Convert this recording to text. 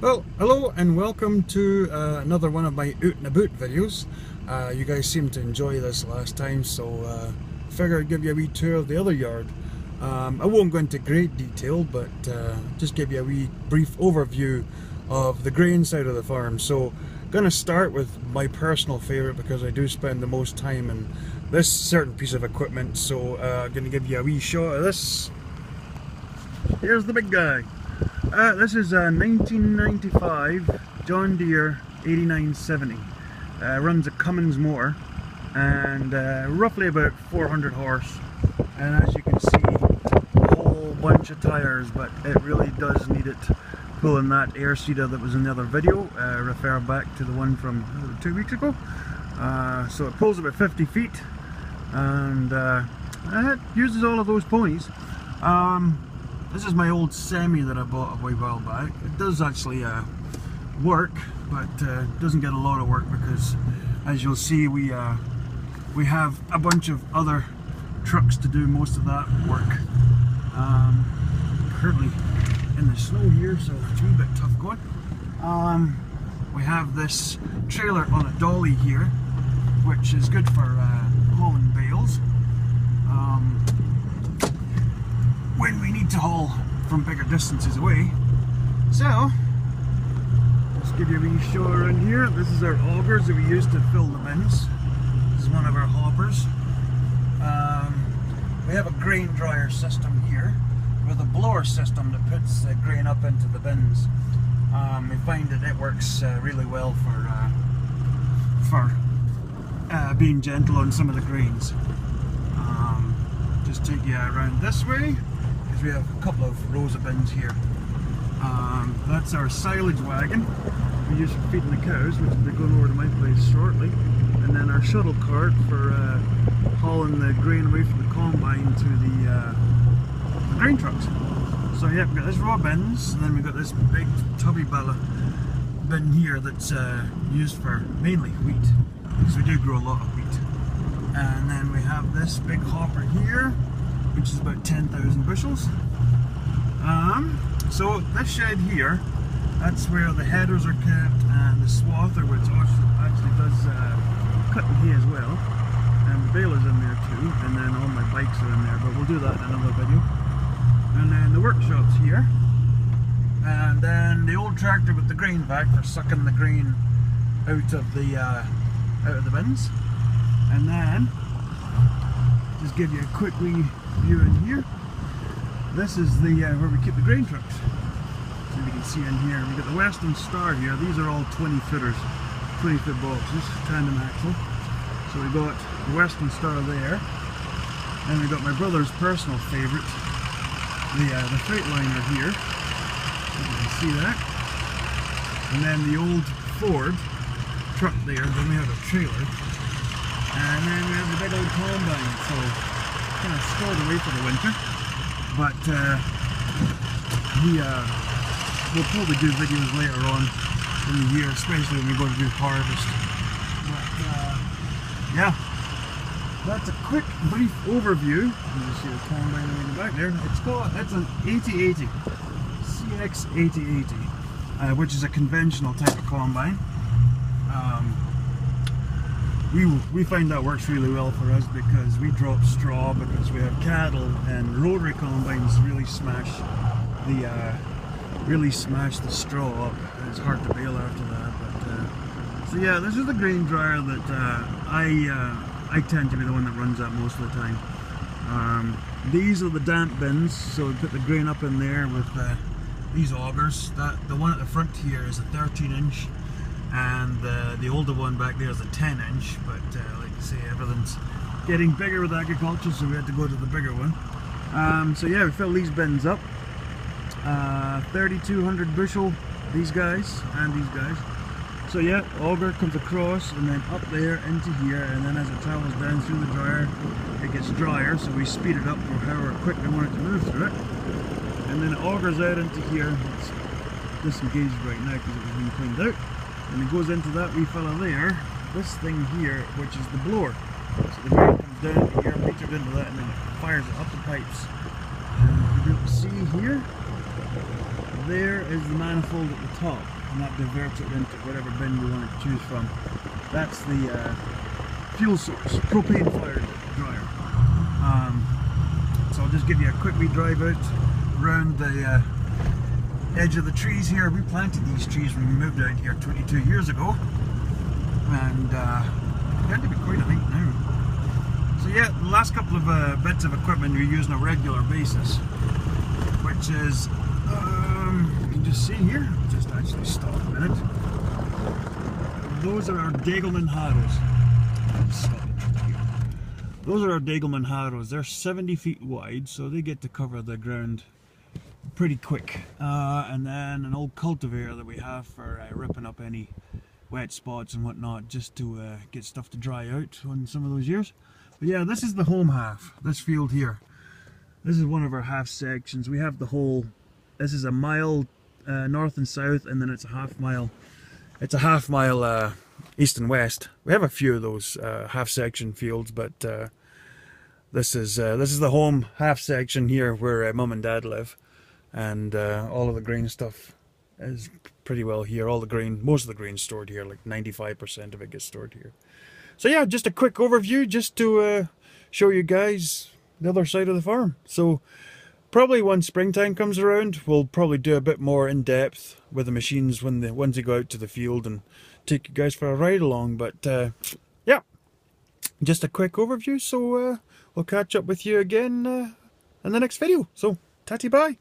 Well, hello and welcome to another one of my out and about videos. You guys seemed to enjoy this last time, so figure I'd give you a wee tour of the other yard. I won't go into great detail, but just give you a wee brief overview of the grain side of the farm. So, gonna start with my personal favourite because I do spend the most time in this certain piece of equipment. So, gonna give you a wee shot of this. Here's the big guy. This is a 1995 John Deere 8970. Runs a Cummins motor and roughly about 400 horse. And as you can see, a whole bunch of tires, but it really does need it pulling that air seeder that was in the other video. Refer back to the one from 2 weeks ago. So it pulls about 50 feet and it uses all of those ponies. This is my old semi that I bought a while back. It does actually work, but doesn't get a lot of work because, as you'll see, we have a bunch of other trucks to do most of that work. Currently in the snow here, so it's a wee bit tough going. We have this trailer on a dolly here, which is good for hauling bales. When we need to haul from bigger distances away. So, let's give you a wee show around here. This is our augers that we use to fill the bins. This is one of our hoppers. We have a grain dryer system here with a blower system that puts the grain up into the bins. We find that it works really well for being gentle on some of the grains. Just take you around this way. We have a couple of rows of bins here. That's our silage wagon we use for feeding the cows, which will be going over to my place shortly. And then our shuttle cart for hauling the grain away from the combine to the grain trucks. So yeah, we've got this row of bins, and then we've got this big tubby bin here that's used for mainly wheat, because we do grow a lot of wheat. And then we have this big hopper here, which is about 10,000 bushels. So this shed here, that's where the headers are kept, and the swather, which actually does cut and hay as well, and the baler's in there too, and then all my bikes are in there, but we'll do that in another video. And then the workshop's here, and then the old tractor with the grain bag for sucking the grain out of the bins, and then just give you a quick wee view in here. This is the where we keep the grain trucks. So you can see in here, we've got the Western Star here. These are all 20 footers, 20 foot boxes, tandem axle. So we've got the Western Star there, and we've got my brother's personal favourite, the Freightliner here. You can see that. And then the old Ford truck there. Then we have a trailer. And then we have the big old combine, so kind of stored away for the winter. But we'll probably do videos later on in the year, especially when we go to do harvest. But yeah, that's a quick, brief overview. You can see the combine in the back there. It's an 8080, CX 8080, which is a conventional type of combine. We find that works really well for us because we drop straw because we have cattle, and rotary combines really smash the straw up. It's hard to bale after that. But so yeah, this is the grain dryer that I tend to be the one that runs that most of the time. These are the damp bins, so we put the grain up in there with these augers. The one at the front here is a 13-inch. And the older one back there is a 10-inch, but like I say, everything's getting bigger with agriculture, so we had to go to the bigger one. So yeah, we fill these bins up. 3,200 bushel, these guys and these guys. So yeah, auger comes across and then up there into here, and then as it travels down through the dryer, it gets drier, so we speed it up for however quick we want it to move through it. And then it augers out into here. It's disengaged right now because it was being cleaned out. And it goes into that wee fella there, this thing here, which is the blower. So the grain comes down into here, metered into that, and then it fires it up the pipes. And you'll be able to see here, there is the manifold at the top, and that diverts it into whatever bin we want to choose from. That's the fuel source, propane fired dryer. So I'll just give you a quick wee drive out around the edge of the trees here. We planted these trees when we moved out here 22 years ago, and they're to be quite a height now. So yeah, the last couple of bits of equipment we use on a regular basis, which is, you can just see here, just actually stop a minute. Those are our Degelman harrows. Those are our Degelman harrows. They're 70 feet wide, so they get to cover the ground pretty quick. And then an old cultivator that we have for ripping up any wet spots and whatnot, just to get stuff to dry out on some of those years. But yeah, this is the home half, this field here. This is one of our half sections. We have the whole, this is a mile north and south, and then it's a half mile. It's a half mile east and west. We have a few of those half section fields, but this is the home half section here where Mum and Dad live, and all of the grain stuff is pretty well here. All the grain, most of the grain stored here, like 95% of it gets stored here. So yeah, just a quick overview, just to show you guys the other side of the farm. So probably when springtime comes around, we'll probably do a bit more in depth with the machines when they go out to the field and take you guys for a ride along. But yeah, just a quick overview. So we'll catch up with you again in the next video. So tatty bye.